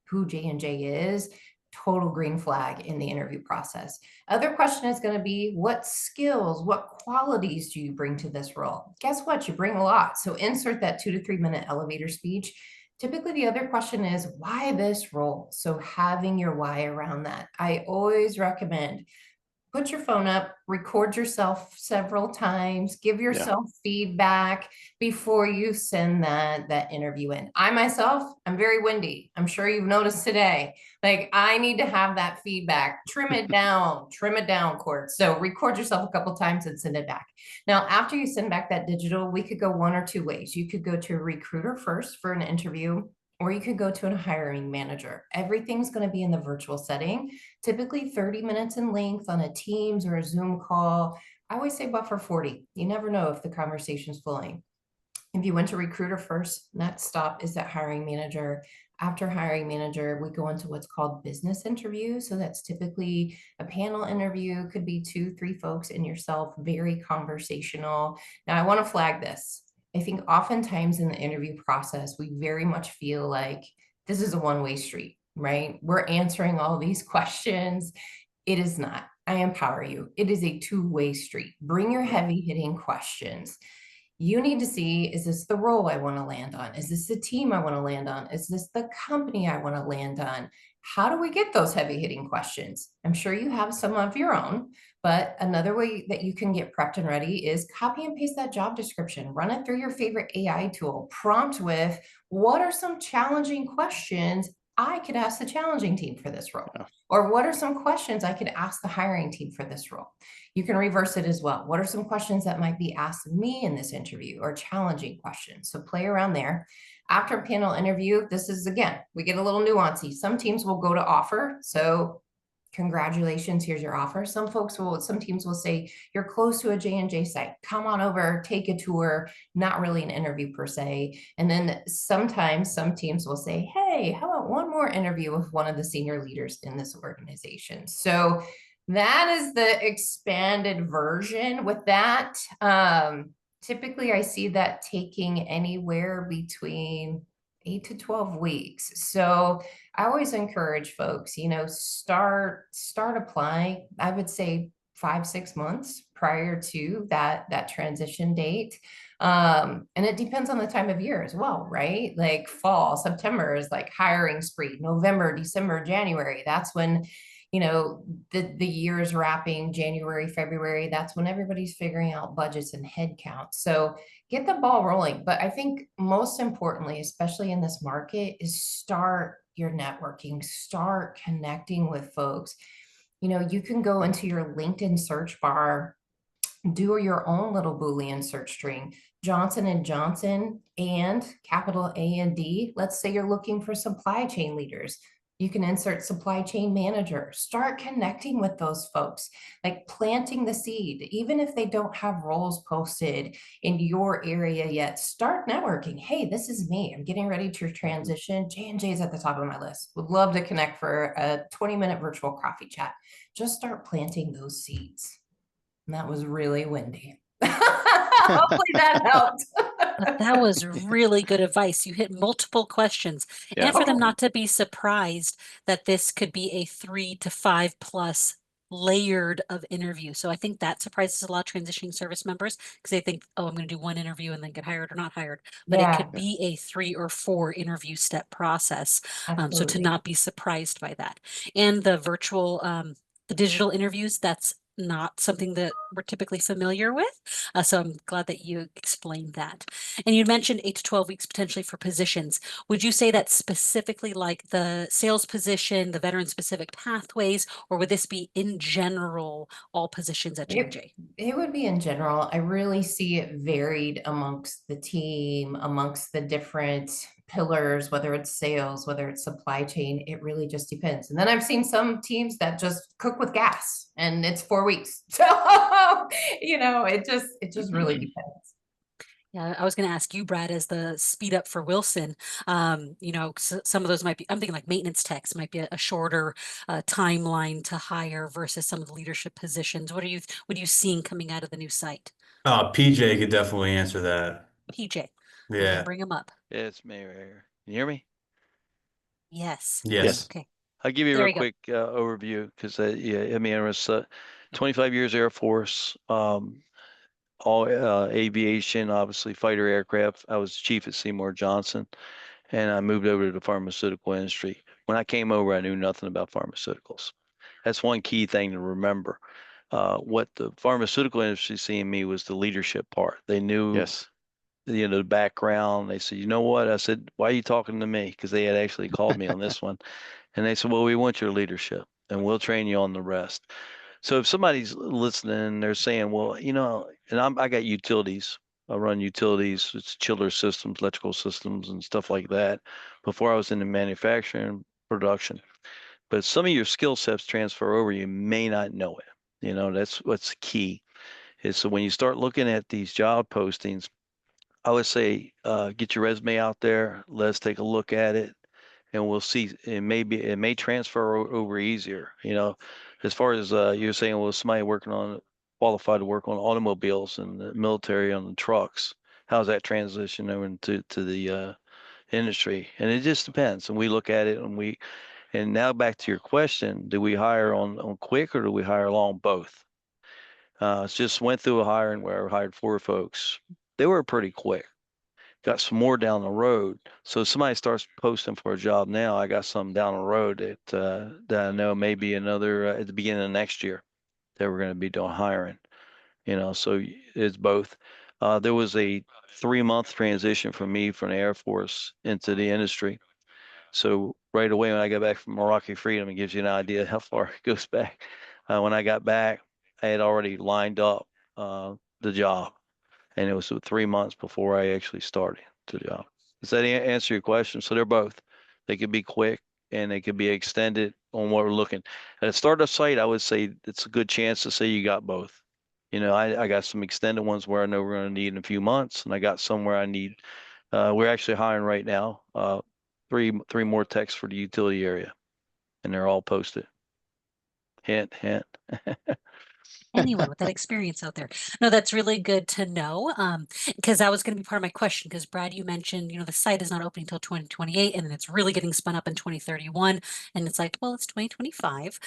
who J&J is, total green flag in the interview process. Other question is going to be, what skills, what qualities do you bring to this role? Guess what? You bring a lot. So insert that 2 to 3 minute elevator speech. Typically, the other question is, why this role? So having your why around that. I always recommend put your phone up, record yourself several times, give yourself feedback before you send that interview in. I myself, I'm very windy. I'm sure you've noticed today. Like, I need to have that feedback. Trim it down, Court. So record yourself a couple times and send it back. Now, after you send back that digital, we could go one or two ways. You could go to a recruiter first for an interview, or you could go to a hiring manager. Everything's going to be in the virtual setting, typically 30 minutes in length on a Teams or a Zoom call. I always say buffer 40. You never know if the conversation's flowing. If you went to recruiter first, next stop is that hiring manager. After hiring manager, we go into what's called business interview. So that's typically a panel interview, could be 2-3 folks and yourself, very conversational. Now, I want to flag this. I think oftentimes in the interview process, we very much feel like this is a one-way street, right? We're answering all these questions. It is not. I empower you. It is a two-way street. Bring your heavy hitting questions. You need to see, is this the role I want to land on? Is this the team I want to land on? Is this the company I want to land on? How do we get those heavy hitting questions? I'm sure you have some of your own, but another way that you can get prepped and ready is copy and paste that job description, run it through your favorite AI tool, prompt with, what are some challenging questions I could ask the challenging team for this role? Or what are some questions I could ask the hiring team for this role? You can reverse it as well. What are some questions that might be asked of me in this interview, or challenging questions? So play around there. After a panel interview, this is, again, we get a little nuancy. Some teams will go to offer. So congratulations, here's your offer. Some teams will say, you're close to a J&J site. Come on over, take a tour. Not really an interview per se. And then sometimes some teams will say, hey, how about one more interview with one of the senior leaders in this organization? So that is the expanded version. With that, typically I see that taking anywhere between 8 to 12 weeks. So I always encourage folks, start applying. I would say 5-6 months prior to that transition date. And it depends on the time of year as well, right? Like fall, September is like hiring spree. November, December, January, that's when the year is wrapping. January, February, that's when everybody's figuring out budgets and headcount. So get the ball rolling. But I think most importantly, especially in this market, is start your networking, start connecting with folks. You can go into your LinkedIn search bar, do your own little Boolean search string, Johnson & Johnson and capital A and D. Let's say you're looking for supply chain leaders. You can insert supply chain manager. Start connecting with those folks, like planting the seed. Even if they don't have roles posted in your area yet, start networking. Hey, this is me. I'm getting ready to transition. J&J is at the top of my list. Would love to connect for a 20-minute virtual coffee chat. Just start planting those seeds. And that was really windy. Hopefully that helped. But that was really good advice. You hit multiple questions. And for them not to be surprised that this could be a 3 to 5+ layered of interview. So I think that surprises a lot of transitioning service members because they think, oh, I'm going to do one interview and then get hired or not hired. But it Yeah, could be a 3 or 4 interview step process. So to absolutely. not be surprised by that. And the virtual, the digital interviews, that's not something that we're typically familiar with. So I'm glad that you explained that. And you mentioned 8 to 12 weeks potentially for positions. Would you say that specifically like the sales position, the veteran specific pathways, or would this be in general all positions at It, J&J? it would be in general. I really see it varied amongst the team, amongst the different pillars, whether it's sales, whether it's supply chain. It really just depends. And then I've seen some teams that just cook with gas and it's 4 weeks. So, it just really depends. Yeah, I was going to ask you, Brad, as the speed up for Wilson. Some of those might be, I'm thinking like maintenance techs might be a shorter timeline to hire versus some of the leadership positions. What are you seeing coming out of the new site? PJ could definitely answer that. PJ, we can Yeah. bring him up. Yeah, it's me right here. Can you hear me? Yes. Yes. Yes. Okay, I'll give you a there real you go. quick overview because, yeah, I mean, I was 25 years Air Force, all aviation, obviously fighter aircraft. I was chief at Seymour Johnson, and I moved over to the pharmaceutical industry. When I came over, I knew nothing about pharmaceuticals. That's one key thing to remember. What the pharmaceutical industry see in me was the leadership part. They knew, Yes. the background. They said, you know what? I said, why are you talking to me? Because they had actually called me on this one. And they said, well, we want your leadership and we'll train you on the rest. So if somebody's listening, they're saying, well, and I got utilities. I run utilities, it's chiller systems, electrical systems, and stuff like that before I was in the manufacturing production. But some of your skill sets transfer over, you may not know it. That's what's key is so when you start looking at these job postings, I would say get your resume out there. Let's take a look at it, and we'll see. It may transfer over easier. As far as you're saying, well, somebody working on qualified to work on automobiles and the military on the trucks. How's that transition over to the industry? And it just depends. And we look at it, and now back to your question: do we hire on quick or do we hire along both? Just went through a hiring where I hired 4 folks. They were pretty quick, got some more down the road. So if somebody starts posting for a job now, I got some down the road that I know maybe another at the beginning of next year that we're going to be doing hiring. So it's both. There was a 3-month transition for me from the Air Force into the industry. So right away when I got back from Morocco Freedom, it gives you an idea how far it goes back. When I got back, I had already lined up the job, and it was 3 months before I actually started the job. Does that answer your question? So they're both. They could be quick and they could be extended on what we're looking. At a startup site, I would say it's a good chance to say you got both. I got some extended ones where I know we're going to need in a few months, and I got some where I need. We're actually hiring right now. Three more techs for the utility area, and they're all posted. Hint, hint. Anyone with that experience out there. No, that's really good to know. Because that was going to be part of my question. Because Brad, you mentioned, the site is not opening until 2028, and then it's really getting spun up in 2031. And it's like, well, it's 2025.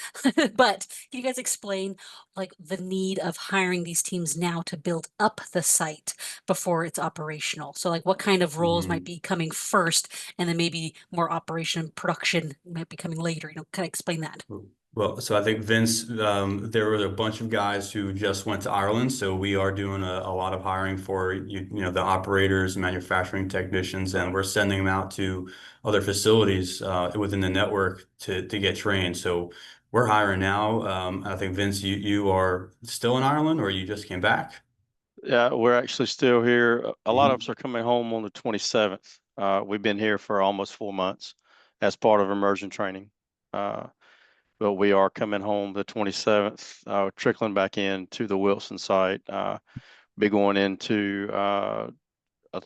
But can you guys explain like the need of hiring these teams now to build up the site before it's operational? So like what kind of roles might Mhm. be coming first, and then maybe more operation and production might be coming later, kind of explain that. Well, so I think Vince, there were a bunch of guys who just went to Ireland. So we are doing a lot of hiring for the operators, manufacturing technicians, and we're sending them out to other facilities within the network to get trained. So we're hiring now. I think Vince, you are still in Ireland, or you just came back? Yeah, we're actually still here. A lot of Mhm. us are coming home on the 27th. We've been here for almost 4 months as part of immersion training. Uh, but we are coming home the 27th, trickling back into the Wilson site. Be going into, I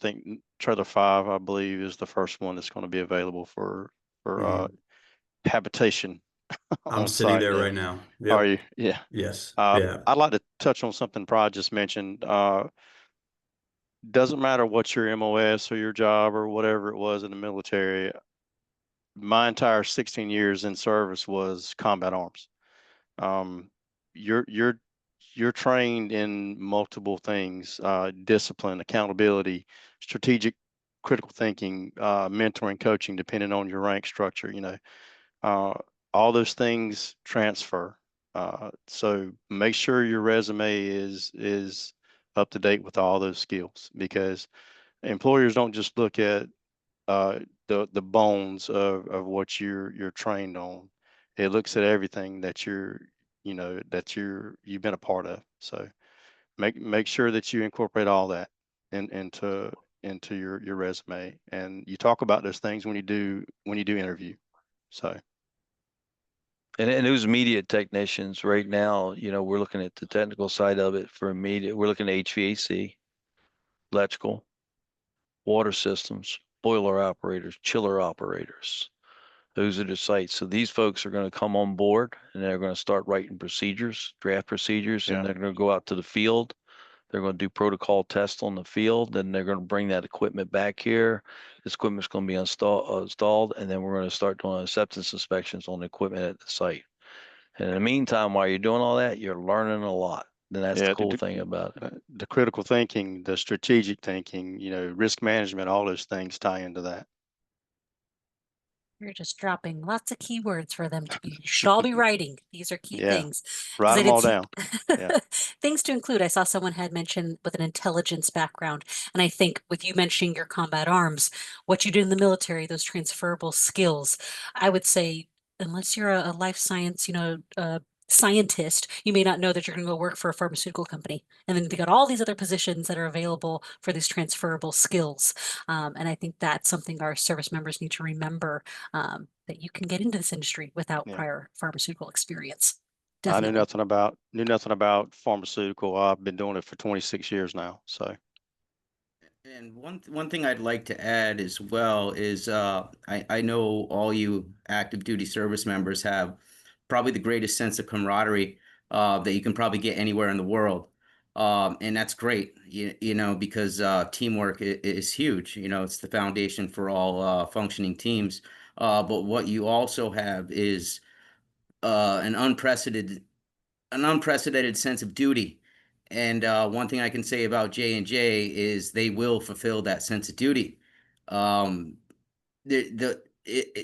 think, trailer 5, I believe, is the first one that's going to be available for Mhm. habitation I'm on sitting site. there Yeah. right now. Are Yep. you? Yeah. Yes. Yeah. I'd like to touch on something Pride just mentioned. Doesn't matter what your MOS or your job or whatever it was in the military. My entire 16 years in service was combat arms. Um, you're trained in multiple things, discipline, accountability, strategic, critical thinking, mentoring, coaching, depending on your rank structure, all those things transfer. So make sure your resume is up to date with all those skills, because employers don't just look at the bones of what you're trained on. It looks at everything that you've been a part of. So make sure that you incorporate all that into your resume, and you talk about those things when you do interview. So And those immediate technicians right now, we're looking at the technical side of it for immediate. We're looking at HVAC, electrical, water systems, boiler operators, chiller operators. Those are the sites. So these folks are going to come on board and they're going to start writing procedures, draft procedures, and yeah, they're going to go out to the field. They're going to do protocol tests on the field. Then they're going to bring that equipment back here. This equipment's going to be installed, and then we're going to start doing acceptance inspections on the equipment at the site. And in the meantime, while you're doing all that, you're learning a lot. And that's the yeah, cool thing about it. the critical thinking, the strategic thinking, risk management, all those things tie into that. You're just dropping lots of keywords for them to be, you should all be writing. These are key Yeah, things. write Because I them did all see down. Yeah, things to include. I saw someone had mentioned with an intelligence background. And I think with you mentioning your combat arms, what you did in the military, those transferable skills, I would say, unless you're a life science, scientist, you may not know that you're going to go work for a pharmaceutical company. And then they got all these other positions that are available for these transferable skills. And I think that's something our service members need to remember, that you can get into this industry without yeah. prior pharmaceutical experience. I Definitely. knew nothing about pharmaceutical. I've been doing it for 26 years now. So And one thing I'd like to add as well is I know all you active duty service members have probably the greatest sense of camaraderie that you can probably get anywhere in the world. And that's great, because teamwork is huge. It's the foundation for all functioning teams. But what you also have is an unprecedented sense of duty. And one thing I can say about J&J is they will fulfill that sense of duty. Um,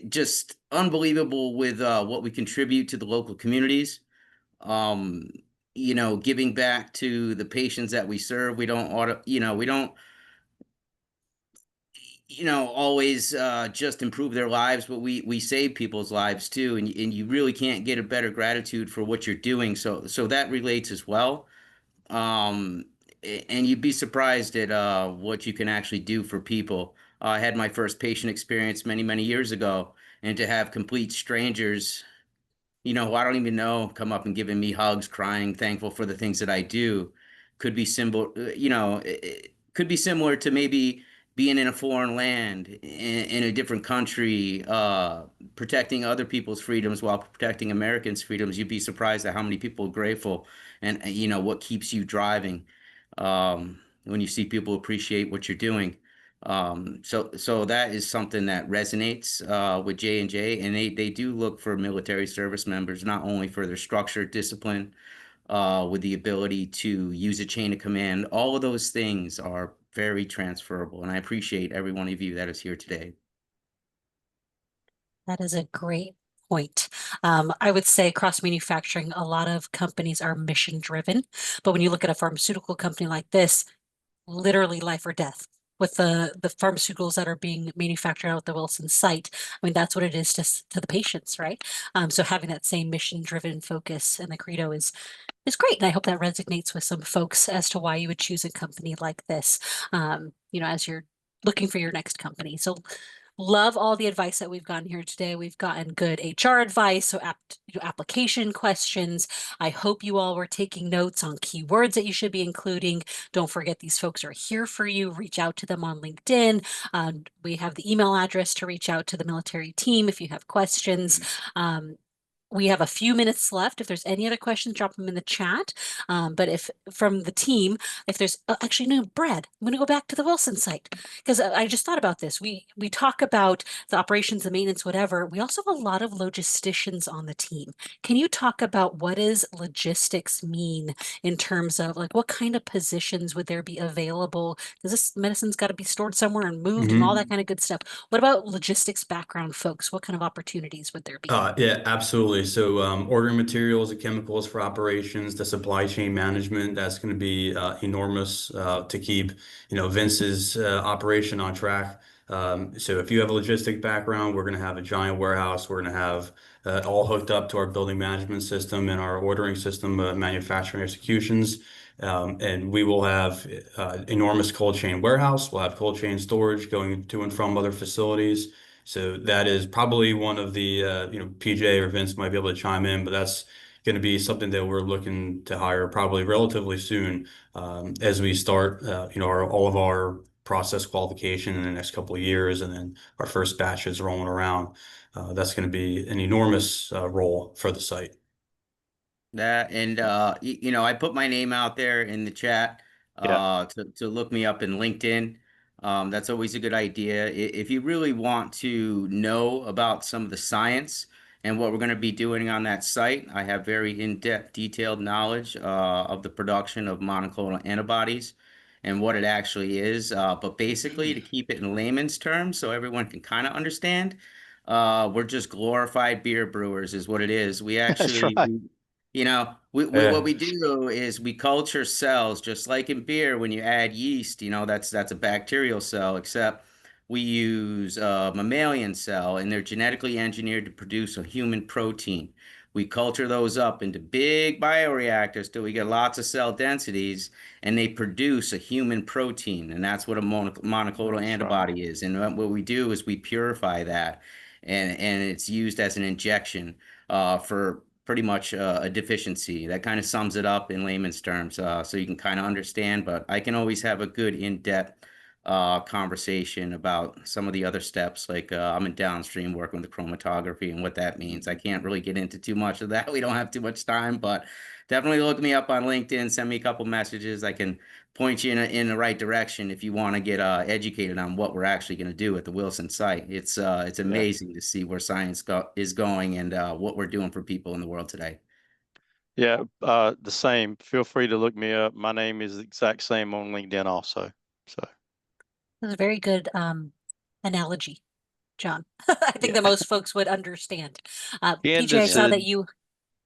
just unbelievable with what we contribute to the local communities. Um, giving back to the patients that we serve. We don't always just improve their lives, but we save people's lives too, and you really can't get a better gratitude for what you're doing. So that relates as well. Um, and you'd be surprised at what you can actually do for people. I had my first patient experience many, many years ago, and to have complete strangers, who I don't even know, come up and giving me hugs, crying, thankful for the things that I do, could be symbol, it could be similar to maybe being in a foreign land, in a different country, protecting other people's freedoms while protecting Americans' freedoms. You'd be surprised at how many people are grateful, and what keeps you driving, when you see people appreciate what you're doing. So that is something that resonates with J&J, and they do look for military service members, not only for their structure, discipline, with the ability to use a chain of command. All of those things are very transferable, and I appreciate every one of you that is here today. That is a great point. I would say across manufacturing, a lot of companies are mission driven, but when you look at a pharmaceutical company like this, literally life or death with the pharmaceuticals that are being manufactured out at the Wilson site. I mean, that's what it is to the patients, right? So having that same mission driven focus and the credo is great. And I hope that resonates with some folks as to why you would choose a company like this, as you're looking for your next company. So love all the advice that we've gotten here today. We've gotten good HR advice, so application questions. I hope you all were taking notes on keywords that you should be including. Don't forget, these folks are here for you. Reach out to them on LinkedIn. We have the email address to reach out to the military team if you have questions. We have a few minutes left. If there's any other questions, drop them in the chat. But if from the team, if there's actually no, Brad, I'm going to go back to the Wilson site because I just thought about this. We talk about the operations, the maintenance, whatever. We also have a lot of logisticians on the team. Can you talk about what does logistics mean in terms of like what kind of positions would there be available? Because this medicine's got to be stored somewhere and moved and all that kind of good stuff. What about logistics background folks? What kind of opportunities would there be? Yeah, absolutely. So, ordering materials and chemicals for operations, the supply chain management, that's going to be enormous to keep, Vince's operation on track. So if you have a logistic background, we're going to have a giant warehouse. We're going to have all hooked up to our building management system and our ordering system, manufacturing executions. And we will have enormous cold chain warehouse. We'll have cold chain storage going to and from other facilities. So that is probably one of the, PJ or Vince might be able to chime in, but that's going to be something that we're looking to hire probably relatively soon as we start, all of our process qualification in the next couple of years, and then our first batch is rolling around. That's going to be an enormous role for the site. That and I put my name out there in the chat Yeah. to look me up in LinkedIn. That's always a good idea. If you really want to know about some of the science and what we're going to be doing on that site, I have very in-depth, detailed knowledge of the production of monoclonal antibodies and what it actually is. But basically, to keep it in layman's terms so everyone can kind of understand, we're just glorified beer brewers, is what it is. We That's actually, right. what we do is we culture cells just like in beer. When you add yeast, that's a bacterial cell, except we use a mammalian cell, and they're genetically engineered to produce a human protein. We culture those up into big bioreactors till we get lots of cell densities, and they produce a human protein, and that's what a monoclonal That's right. antibody is. And what we do is we purify that, and it's used as an injection for pretty much a deficiency. That kind of sums it up in layman's terms, so you can kind of understand. But I can always have a good in-depth conversation about some of the other steps. Like I'm in downstream working with the chromatography and what that means. I can't really get into too much of that. We don't have too much time, but definitely look me up on LinkedIn. Send me a couple messages. I can point you in the right direction if you want to get educated on what we're actually going to do at the Wilson site. It's Yeah. amazing to see where science is going and what we're doing for people in the world today. Yeah. The same. Feel free to look me up. My name is the exact same on LinkedIn also. So That's a very good analogy, John. I think that yeah. most folks would understand. PJ, I Candace saw said, that you.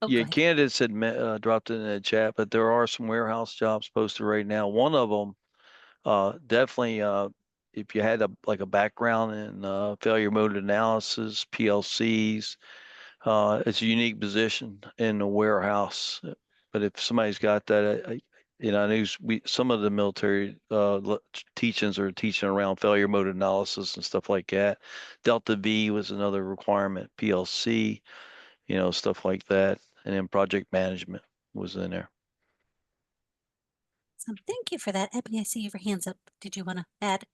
Oh, go yeah, ahead. Candace had dropped it in the chat, but there are some warehouse jobs posted right now. One of them, definitely, if you had a background in failure mode analysis, PLCs, it's a unique position in the warehouse. But if somebody's got that, I know some of the military teachings are teaching around failure mode analysis and stuff like that. Delta V was another requirement, PLC, stuff like that, and then project management was in there. Thank you for that. Ebony, I see your hands up. Did you want to add?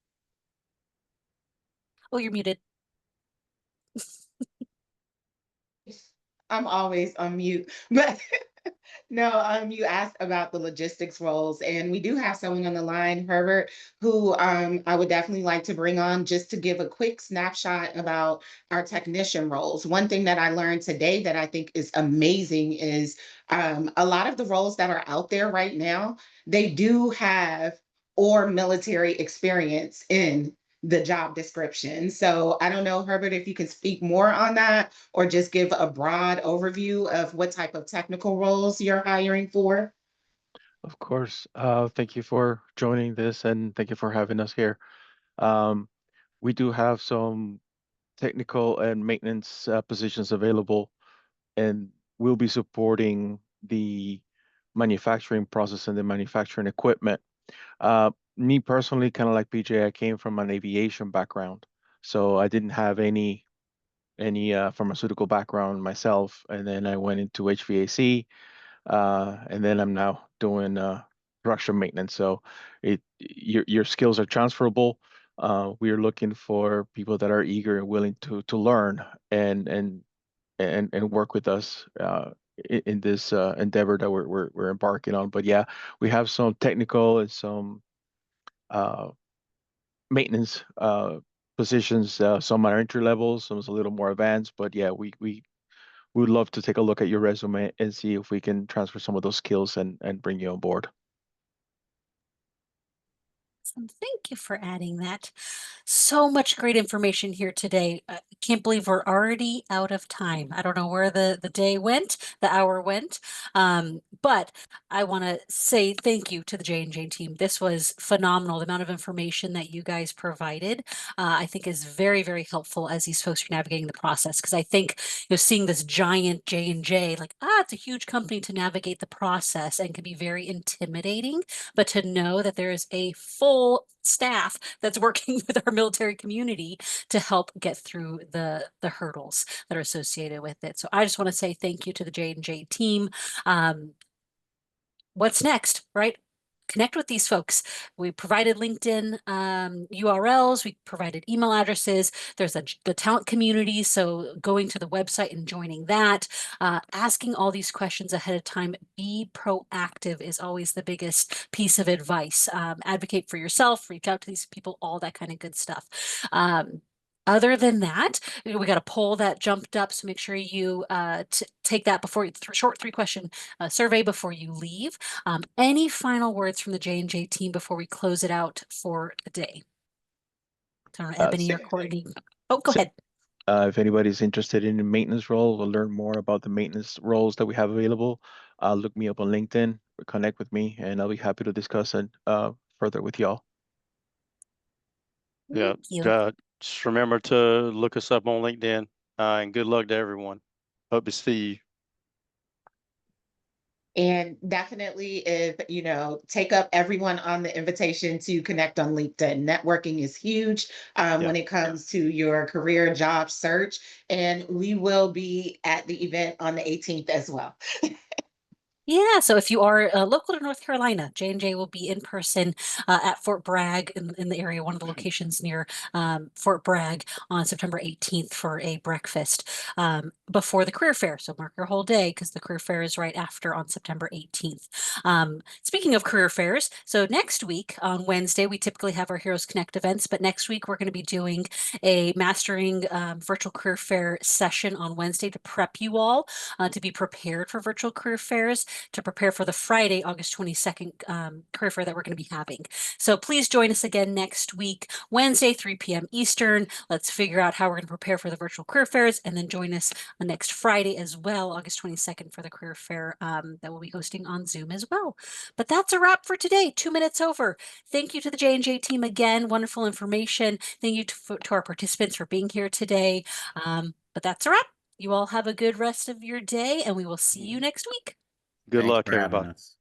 Oh, you're muted. I'm always on mute, but no, you asked about the logistics roles, and we do have someone on the line, Herbert, who I would definitely like to bring on just to give a quick snapshot about our technician roles. One thing that I learned today that I think is amazing is a lot of the roles that are out there right now, they do have or military experience in the job description. So I don't know, Herbert, if you can speak more on that or just give a broad overview of what type of technical roles you're hiring for. Of course. Thank you for joining this and thank you for having us here. Um, we do have some technical and maintenance positions available, and we'll be supporting the manufacturing process and the manufacturing equipment. Me personally, kind of like PJ, I came from an aviation background, so I didn't have any pharmaceutical background myself, and then I went into HVAC, and then I'm now doing production maintenance. So your skills are transferable. We are looking for people that are eager and willing to learn and and work with us in this endeavor that we're embarking on. But yeah, we have some technical and some uh, maintenance positions. Some are entry level, some is a little more advanced. But yeah, we would love to take a look at your resume and see if we can transfer some of those skills and bring you on board. Thank you for adding that. So much great information here today. I can't believe we're already out of time. I don't know where the day went, the hour went, but I want to say thank you to the J&J team. This was phenomenal. The amount of information that you guys provided, I think is very, very helpful as these folks are navigating the process. Because I think, seeing this giant J&J, like, it's a huge company to navigate the process and can be very intimidating. But to know that there is a full staff that's working with our military community to help get through the hurdles that are associated with it. So I just want to say thank you to the J&J team. What's next, right? Connect with these folks. We provided LinkedIn URLs. We provided email addresses. There's the talent community. So going to the website and joining that, asking all these questions ahead of time, be proactive is always the biggest piece of advice. Advocate for yourself, reach out to these people, all that kind of good stuff. Other than that, we got a poll that jumped up, so make sure you take that before short 3-question survey before you leave. Any final words from the J&J team before we close it out for the day? I don't know, Ebony or Courtney. Oh, go ahead. If anybody's interested in the maintenance role or learn more about the maintenance roles that we have available, look me up on LinkedIn, or connect with me, and I'll be happy to discuss it further with y'all. Yeah, just remember to look us up on LinkedIn, and good luck to everyone. Hope to see you. And definitely, if take up everyone on the invitation to connect on LinkedIn. Networking is huge when it comes to your career job search. And we will be at the event on the 18th as well. Yeah, so if you are local to North Carolina, J&J will be in person at Fort Bragg in the area, one of the locations near Fort Bragg on September 18th for a breakfast before the career fair. So mark your whole day because the career fair is right after on September 18th. Speaking of career fairs, so next week on Wednesday, we typically have our Heroes Connect events, but next week we're going to be doing a Mastering Virtual Career Fair session on Wednesday to prep you all to be prepared for virtual career fairs, to prepare for the Friday, August 22nd career fair that we're going to be having. So please join us again next week, Wednesday, 3 p.m. Eastern. Let's figure out how we're going to prepare for the virtual career fairs, and then join us on next Friday as well, August 22nd, for the career fair that we'll be hosting on Zoom as well. But that's a wrap for today, 2 minutes over. Thank you to the J&J team again. Wonderful information. Thank you to our participants for being here today. But that's a wrap. You all have a good rest of your day, and we will see you next week. Good Thanks luck, for having everybody. us.